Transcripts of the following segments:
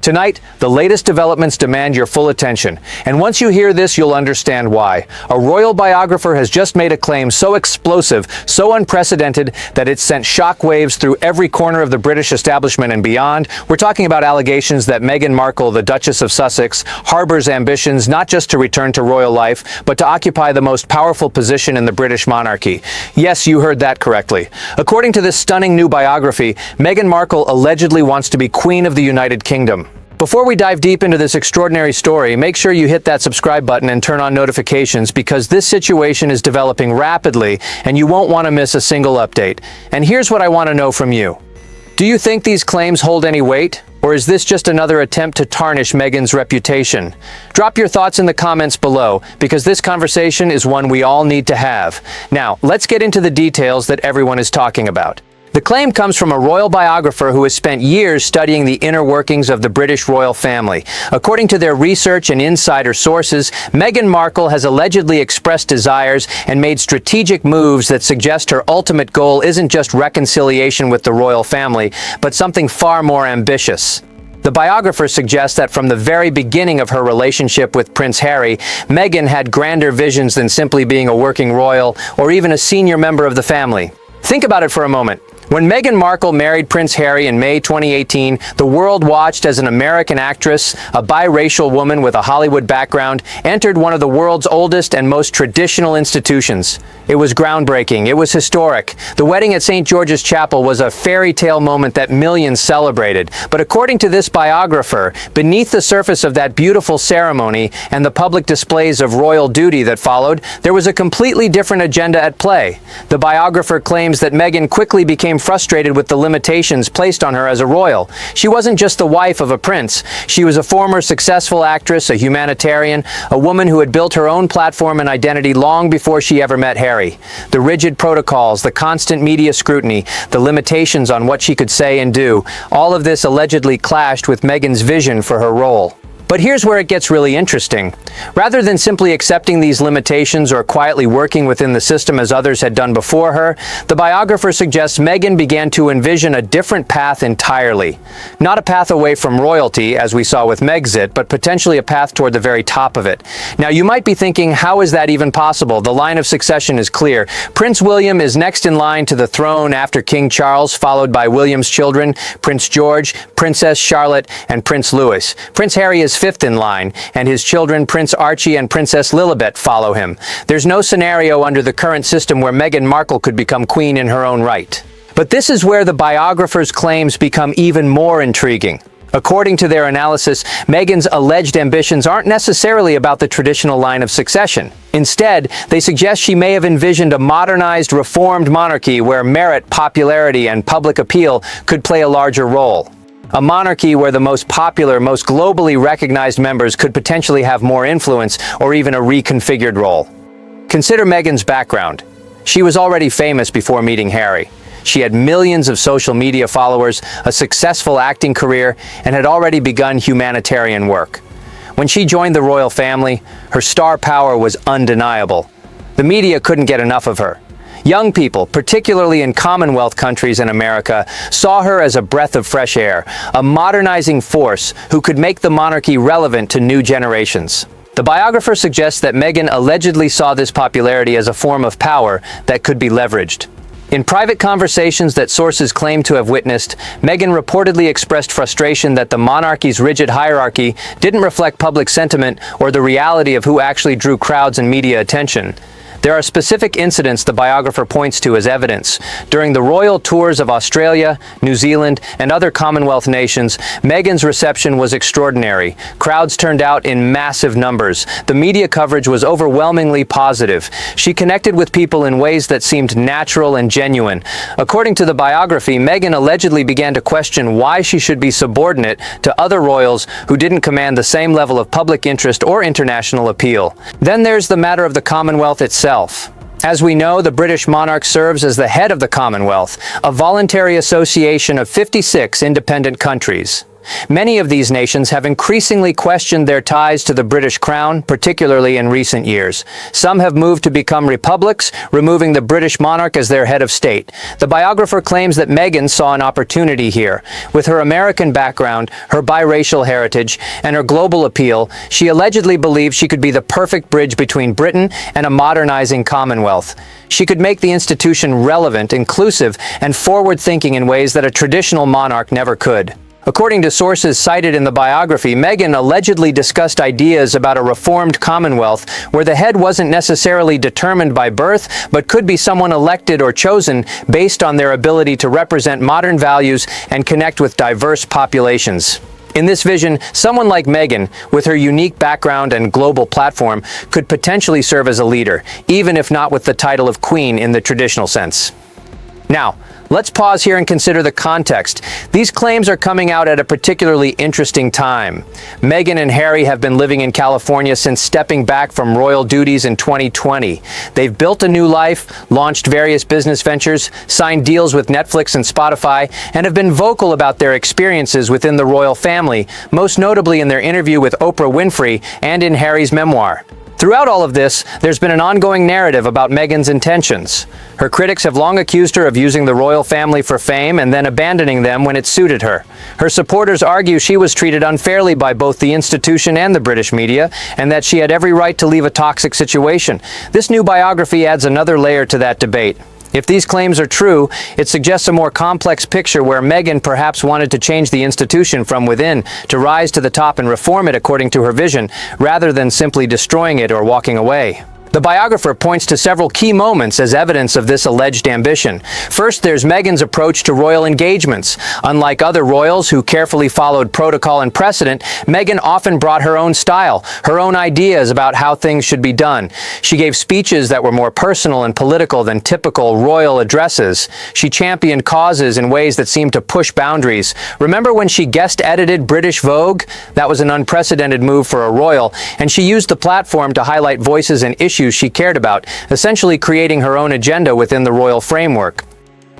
Tonight, the latest developments demand your full attention. And once you hear this, you'll understand why. A royal biographer has just made a claim so explosive, so unprecedented, that it's sent shockwaves through every corner of the British establishment and beyond. We're talking about allegations that Meghan Markle, the Duchess of Sussex, harbors ambitions not just to return to royal life, but to occupy the most powerful position in the British monarchy. Yes, you heard that correctly. According to this stunning new biography, Meghan Markle allegedly wants to be Queen of the United Kingdom. Before we dive deep into this extraordinary story, make sure you hit that subscribe button and turn on notifications, because this situation is developing rapidly and you won't want to miss a single update. And here's what I want to know from you. Do you think these claims hold any weight? Or is this just another attempt to tarnish Meghan's reputation? Drop your thoughts in the comments below, because this conversation is one we all need to have. Now, let's get into the details that everyone is talking about. The claim comes from a royal biographer who has spent years studying the inner workings of the British royal family. According to their research and insider sources, Meghan Markle has allegedly expressed desires and made strategic moves that suggest her ultimate goal isn't just reconciliation with the royal family, but something far more ambitious. The biographer suggests that from the very beginning of her relationship with Prince Harry, Meghan had grander visions than simply being a working royal or even a senior member of the family. Think about it for a moment. When Meghan Markle married Prince Harry in May 2018, the world watched as an American actress, a biracial woman with a Hollywood background, entered one of the world's oldest and most traditional institutions. It was groundbreaking. It was historic. The wedding at St. George's Chapel was a fairy tale moment that millions celebrated. But according to this biographer, beneath the surface of that beautiful ceremony and the public displays of royal duty that followed, there was a completely different agenda at play. The biographer claims that Meghan quickly became frustrated with the limitations placed on her as a royal. She wasn't just the wife of a prince. She was a former successful actress, a humanitarian, a woman who had built her own platform and identity long before she ever met Harry. The rigid protocols, the constant media scrutiny, the limitations on what she could say and do, all of this allegedly clashed with Meghan's vision for her role. But here's where it gets really interesting. Rather than simply accepting these limitations or quietly working within the system as others had done before her, the biographer suggests Meghan began to envision a different path entirely. Not a path away from royalty, as we saw with Megxit, but potentially a path toward the very top of it. Now, you might be thinking, how is that even possible? The line of succession is clear. Prince William is next in line to the throne after King Charles, followed by William's children, Prince George, Princess Charlotte, and Prince Louis. Prince Harry is fifth in line, and his children Prince Archie and Princess Lilibet follow him. There's no scenario under the current system where Meghan Markle could become queen in her own right. But this is where the biographer's claims become even more intriguing. According to their analysis, Meghan's alleged ambitions aren't necessarily about the traditional line of succession. Instead, they suggest she may have envisioned a modernized, reformed monarchy where merit, popularity, and public appeal could play a larger role. A monarchy where the most popular, most globally recognized members could potentially have more influence or even a reconfigured role. Consider Meghan's background. She was already famous before meeting Harry. She had millions of social media followers, a successful acting career, and had already begun humanitarian work. When she joined the royal family, her star power was undeniable. The media couldn't get enough of her. Young people, particularly in Commonwealth countries in America, saw her as a breath of fresh air, a modernizing force who could make the monarchy relevant to new generations. The biographer suggests that Meghan allegedly saw this popularity as a form of power that could be leveraged. In private conversations that sources claim to have witnessed, Meghan reportedly expressed frustration that the monarchy's rigid hierarchy didn't reflect public sentiment or the reality of who actually drew crowds and media attention. There are specific incidents the biographer points to as evidence. During the royal tours of Australia, New Zealand, and other Commonwealth nations, Meghan's reception was extraordinary. Crowds turned out in massive numbers. The media coverage was overwhelmingly positive. She connected with people in ways that seemed natural and genuine. According to the biography, Meghan allegedly began to question why she should be subordinate to other royals who didn't command the same level of public interest or international appeal. Then there's the matter of the Commonwealth itself. As we know, the British monarch serves as the head of the Commonwealth, a voluntary association of 56 independent countries. Many of these nations have increasingly questioned their ties to the British Crown, particularly in recent years. Some have moved to become republics, removing the British monarch as their head of state. The biographer claims that Meghan saw an opportunity here. With her American background, her biracial heritage, and her global appeal, she allegedly believed she could be the perfect bridge between Britain and a modernizing Commonwealth. She could make the institution relevant, inclusive, and forward-thinking in ways that a traditional monarch never could. According to sources cited in the biography, Meghan allegedly discussed ideas about a reformed Commonwealth where the head wasn't necessarily determined by birth, but could be someone elected or chosen based on their ability to represent modern values and connect with diverse populations. In this vision, someone like Meghan, with her unique background and global platform, could potentially serve as a leader, even if not with the title of Queen in the traditional sense. Now, let's pause here and consider the context. These claims are coming out at a particularly interesting time. Meghan and Harry have been living in California since stepping back from royal duties in 2020. They've built a new life, launched various business ventures, signed deals with Netflix and Spotify, and have been vocal about their experiences within the royal family, most notably in their interview with Oprah Winfrey and in Harry's memoir. Throughout all of this, there's been an ongoing narrative about Meghan's intentions. Her critics have long accused her of using the royal family for fame and then abandoning them when it suited her. Her supporters argue she was treated unfairly by both the institution and the British media, and that she had every right to leave a toxic situation. This new biography adds another layer to that debate. If these claims are true, it suggests a more complex picture where Meghan perhaps wanted to change the institution from within, to rise to the top and reform it according to her vision, rather than simply destroying it or walking away. The biographer points to several key moments as evidence of this alleged ambition. First, there's Meghan's approach to royal engagements. Unlike other royals who carefully followed protocol and precedent, Meghan often brought her own style, her own ideas about how things should be done. She gave speeches that were more personal and political than typical royal addresses. She championed causes in ways that seemed to push boundaries. Remember when she guest-edited British Vogue? That was an unprecedented move for a royal, and she used the platform to highlight voices and issues she cared about, essentially creating her own agenda within the royal framework.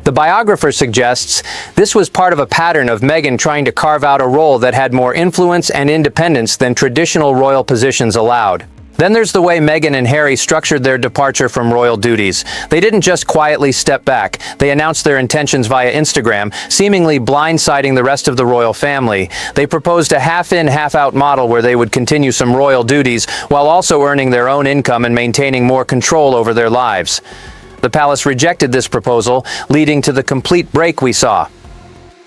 The biographer suggests this was part of a pattern of Meghan trying to carve out a role that had more influence and independence than traditional royal positions allowed. Then there's the way Meghan and Harry structured their departure from royal duties. They didn't just quietly step back. They announced their intentions via Instagram, seemingly blindsiding the rest of the royal family. They proposed a half-in, half-out model where they would continue some royal duties while also earning their own income and maintaining more control over their lives. The palace rejected this proposal, leading to the complete break we saw.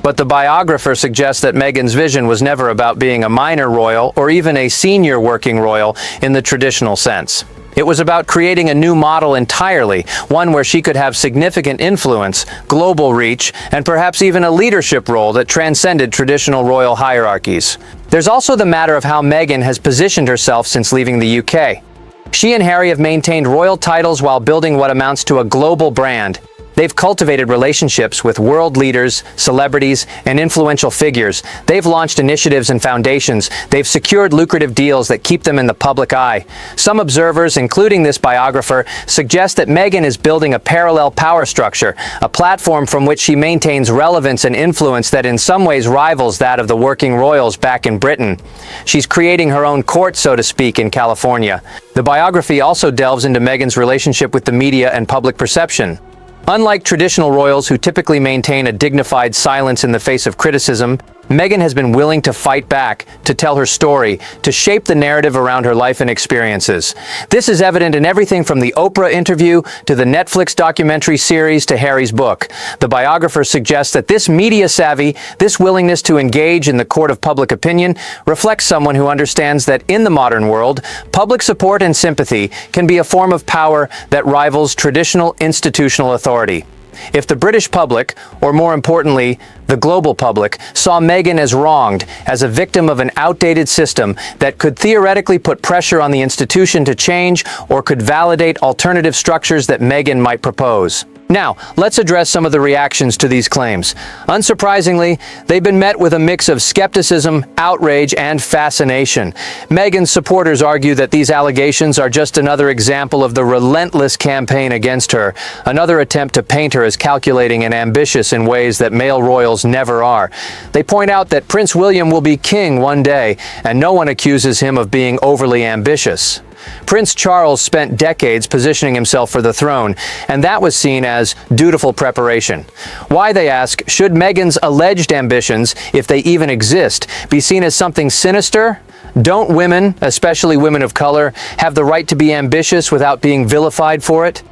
But the biographer suggests that Meghan's vision was never about being a minor royal or even a senior working royal in the traditional sense. It was about creating a new model entirely, one where she could have significant influence, global reach, and perhaps even a leadership role that transcended traditional royal hierarchies. There's also the matter of how Meghan has positioned herself since leaving the UK. She and Harry have maintained royal titles while building what amounts to a global brand. They've cultivated relationships with world leaders, celebrities, and influential figures. They've launched initiatives and foundations. They've secured lucrative deals that keep them in the public eye. Some observers, including this biographer, suggest that Meghan is building a parallel power structure, a platform from which she maintains relevance and influence that in some ways rivals that of the working royals back in Britain. She's creating her own court, so to speak, in California. The biography also delves into Meghan's relationship with the media and public perception. Unlike traditional royals who typically maintain a dignified silence in the face of criticism, Meghan has been willing to fight back, to tell her story, to shape the narrative around her life and experiences. This is evident in everything from the Oprah interview to the Netflix documentary series to Harry's book. The biographer suggests that this media savvy, this willingness to engage in the court of public opinion, reflects someone who understands that in the modern world, public support and sympathy can be a form of power that rivals traditional institutional authority. If the British public, or more importantly, the global public, saw Meghan as wronged, as a victim of an outdated system that could theoretically put pressure on the institution to change or could validate alternative structures that Meghan might propose, Now, let's address some of the reactions to these claims. Unsurprisingly, they've been met with a mix of skepticism, outrage, and fascination. Meghan's supporters argue that these allegations are just another example of the relentless campaign against her, another attempt to paint her as calculating and ambitious in ways that male royals never are. They point out that Prince William will be king one day, and no one accuses him of being overly ambitious. Prince Charles spent decades positioning himself for the throne, and that was seen as dutiful preparation. Why, they ask, should Meghan's alleged ambitions, if they even exist, be seen as something sinister? Don't women, especially women of color, have the right to be ambitious without being vilified for it?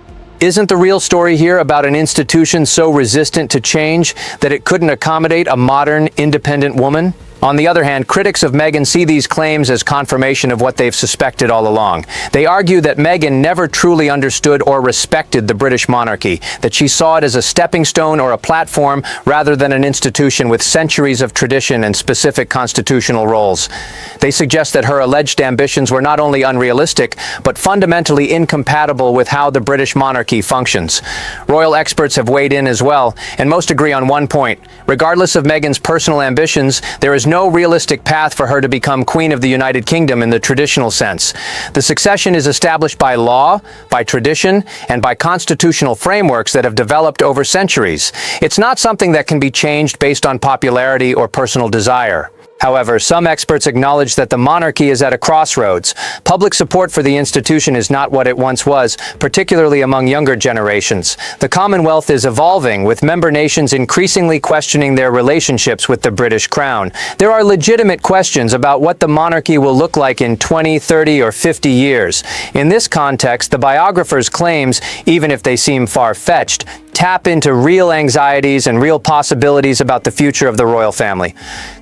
Isn't the real story here about an institution so resistant to change that it couldn't accommodate a modern, independent woman? On the other hand, critics of Meghan see these claims as confirmation of what they've suspected all along. They argue that Meghan never truly understood or respected the British monarchy, that she saw it as a stepping stone or a platform rather than an institution with centuries of tradition and specific constitutional roles. They suggest that her alleged ambitions were not only unrealistic, but fundamentally incompatible with how the British monarchy functions. Royal experts have weighed in as well, and most agree on one point. Regardless of Meghan's personal ambitions, there is no realistic path for her to become Queen of the United Kingdom in the traditional sense. The succession is established by law, by tradition, and by constitutional frameworks that have developed over centuries. It's not something that can be changed based on popularity or personal desire. However, some experts acknowledge that the monarchy is at a crossroads. Public support for the institution is not what it once was, particularly among younger generations. The Commonwealth is evolving, with member nations increasingly questioning their relationships with the British Crown. There are legitimate questions about what the monarchy will look like in 20, 30, or 50 years. In this context, the biographer's claims, even if they seem far-fetched, tap into real anxieties and real possibilities about the future of the royal family.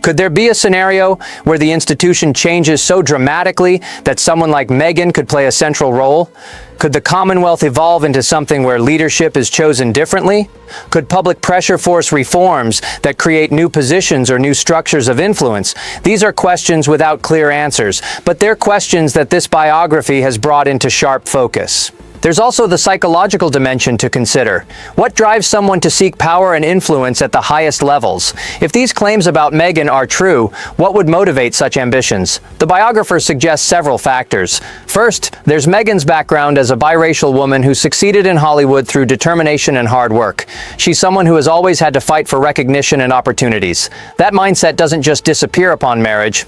Could there be a scenario where the institution changes so dramatically that someone like Meghan could play a central role? Could the Commonwealth evolve into something where leadership is chosen differently? Could public pressure force reforms that create new positions or new structures of influence? These are questions without clear answers, but they're questions that this biography has brought into sharp focus. There's also the psychological dimension to consider. What drives someone to seek power and influence at the highest levels? If these claims about Meghan are true, what would motivate such ambitions? The biographer suggests several factors. First, there's Meghan's background as a biracial woman who succeeded in Hollywood through determination and hard work. She's someone who has always had to fight for recognition and opportunities. That mindset doesn't just disappear upon marriage.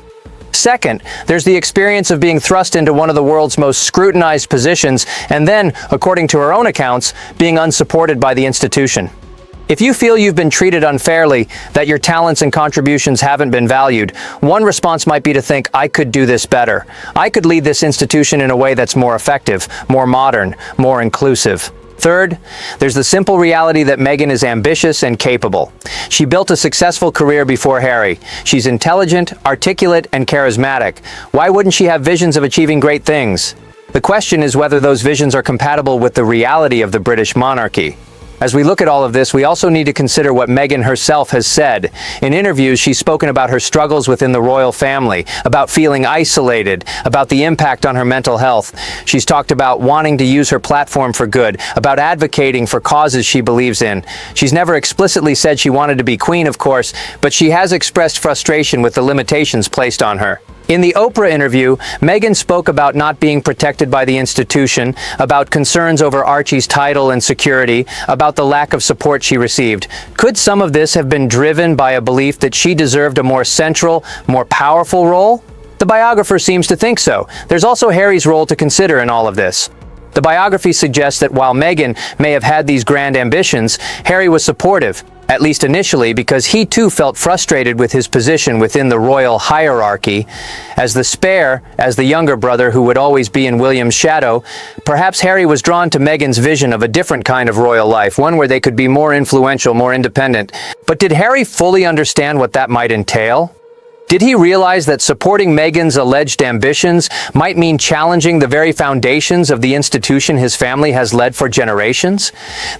Second, there's the experience of being thrust into one of the world's most scrutinized positions and then, according to her own accounts, being unsupported by the institution. If you feel you've been treated unfairly, that your talents and contributions haven't been valued, one response might be to think, I could do this better. I could lead this institution in a way that's more effective, more modern, more inclusive. Third, there's the simple reality that Meghan is ambitious and capable. She built a successful career before Harry. She's intelligent, articulate, and charismatic. Why wouldn't she have visions of achieving great things? The question is whether those visions are compatible with the reality of the British monarchy. As we look at all of this, we also need to consider what Meghan herself has said. In interviews, she's spoken about her struggles within the royal family, about feeling isolated, about the impact on her mental health. She's talked about wanting to use her platform for good, about advocating for causes she believes in. She's never explicitly said she wanted to be queen, of course, but she has expressed frustration with the limitations placed on her. In the Oprah interview, Meghan spoke about not being protected by the institution, about concerns over Archie's title and security, about the lack of support she received. Could some of this have been driven by a belief that she deserved a more central, more powerful role? The biographer seems to think so. There's also Harry's role to consider in all of this. The biography suggests that while Meghan may have had these grand ambitions, Harry was supportive, at least initially, because he too felt frustrated with his position within the royal hierarchy. As the spare, as the younger brother who would always be in William's shadow, perhaps Harry was drawn to Meghan's vision of a different kind of royal life, one where they could be more influential, more independent. But did Harry fully understand what that might entail? Did he realize that supporting Meghan's alleged ambitions might mean challenging the very foundations of the institution his family has led for generations?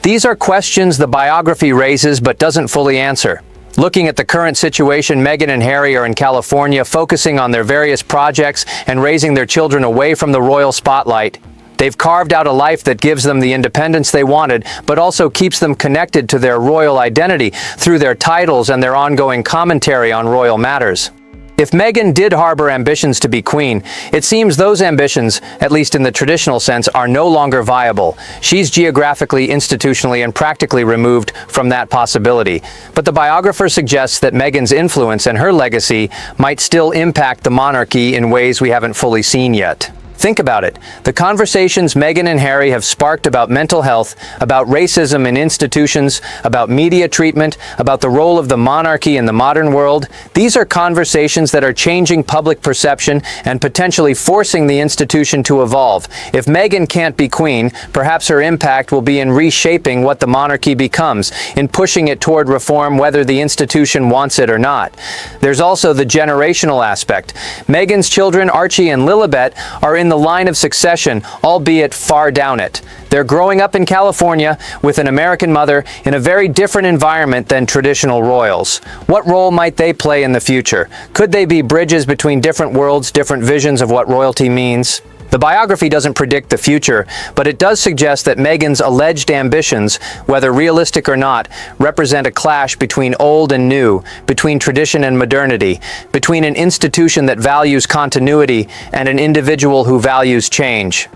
These are questions the biography raises but doesn't fully answer. Looking at the current situation, Meghan and Harry are in California, focusing on their various projects and raising their children away from the royal spotlight. They've carved out a life that gives them the independence they wanted, but also keeps them connected to their royal identity through their titles and their ongoing commentary on royal matters. If Meghan did harbor ambitions to be queen, it seems those ambitions, at least in the traditional sense, are no longer viable. She's geographically, institutionally, and practically removed from that possibility. But the biographer suggests that Meghan's influence and her legacy might still impact the monarchy in ways we haven't fully seen yet. Think about it. The conversations Meghan and Harry have sparked about mental health, about racism in institutions, about media treatment, about the role of the monarchy in the modern world, these are conversations that are changing public perception and potentially forcing the institution to evolve. If Meghan can't be queen, perhaps her impact will be in reshaping what the monarchy becomes, in pushing it toward reform whether the institution wants it or not. There's also the generational aspect. Meghan's children, Archie and Lilibet, are in the line of succession, albeit far down it. They're growing up in California with an American mother in a very different environment than traditional royals. What role might they play in the future? Could they be bridges between different worlds, different visions of what royalty means? The biography doesn't predict the future, but it does suggest that Meghan's alleged ambitions, whether realistic or not, represent a clash between old and new, between tradition and modernity, between an institution that values continuity and an individual who values change.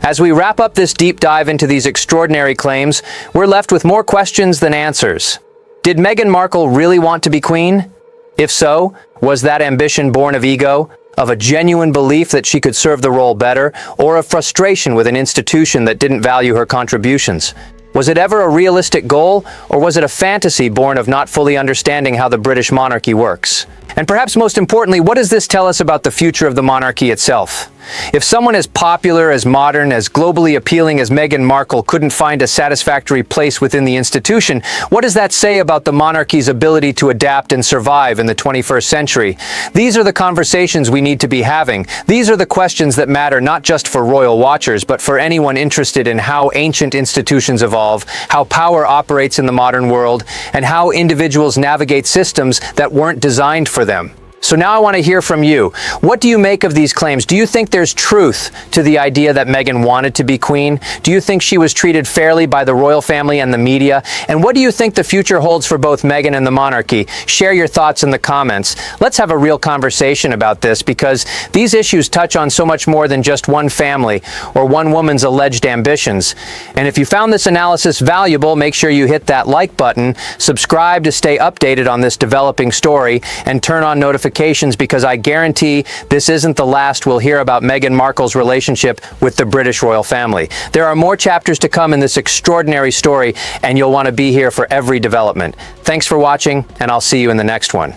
As we wrap up this deep dive into these extraordinary claims, we're left with more questions than answers. Did Meghan Markle really want to be queen? If so, was that ambition born of ego, of a genuine belief that she could serve the role better, or of frustration with an institution that didn't value her contributions? Was it ever a realistic goal, or was it a fantasy born of not fully understanding how the British monarchy works? And perhaps most importantly, what does this tell us about the future of the monarchy itself? If someone as popular, as modern, as globally appealing as Meghan Markle couldn't find a satisfactory place within the institution, what does that say about the monarchy's ability to adapt and survive in the 21st century? These are the conversations we need to be having. These are the questions that matter not just for royal watchers, but for anyone interested in how ancient institutions evolve, how power operates in the modern world, and how individuals navigate systems that weren't designed for them. So now I want to hear from you. What do you make of these claims? Do you think there's truth to the idea that Meghan wanted to be queen? Do you think she was treated fairly by the royal family and the media? And what do you think the future holds for both Meghan and the monarchy? Share your thoughts in the comments. Let's have a real conversation about this, because these issues touch on so much more than just one family or one woman's alleged ambitions. And if you found this analysis valuable, make sure you hit that like button, subscribe to stay updated on this developing story, and turn on notifications, because I guarantee this isn't the last we'll hear about Meghan Markle's relationship with the British royal family. There are more chapters to come in this extraordinary story, and you'll want to be here for every development. Thanks for watching, and I'll see you in the next one.